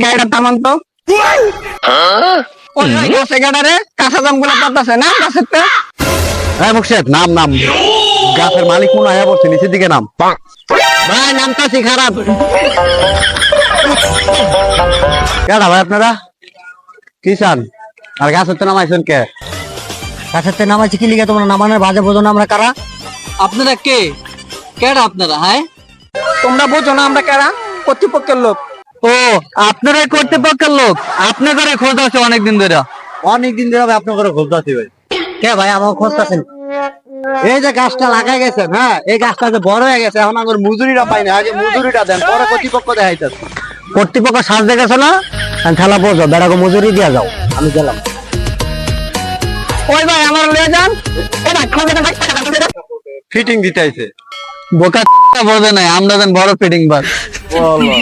গাড়িটা থামান তো। ওই গাছে গাড়ারে কাঁচা জাম গুলা পাতাছে না গাছের তে। হ্যাঁ মুর্শেদ, নাম নাম। গাছের মালিক মনে আয়া বলছে, নিচের দিকে নাম। ভাই নামতাছি খারাপ। কেডা ভাই আপনারা? কি চান? আর গাছের তো নামাইছেন কে? গাছের থেকে নামাইছি কি লিগে তোমরা নামানোর বাজে বোঝো না আমরা কারা? আপনারা কে? কেডা আপনারা? হ্যাঁ, তোমরা বোঝো না আমরা কারা? কর্তৃপক্ষের লোক। ও আপনারাই কর্তৃপক্ষের লোক। আপনাদের খোঁজ আছে অনেকদিন ধরে। অনেকদিন ধরে আপনার করে খুঁজতেছি ভাই। কে ভাই আমার খুঁজতেছেন? এই যে গাছটা লাগাই গেছেন, হ্যাঁ এই গাছটা যে বড় হয়ে গেছে, এখন আমার মজুরিটা পাই না, আগে মজুরিটা দেন, পরে কর্তৃপক্ষ দেখাইতেছে। কর্তৃপক্ষ সাজ দেখেছো না? ঠেলা বোঝো, বেড়াকে মজুরি দিয়া যাও। আমি গেলাম। ওই ভাই আমার লয়ে যান। এ ভাই ফিটিং দিতে আইছে। বোকা বোঝে নাই, আমরা দেন বড় ফিটিং বার। বলো।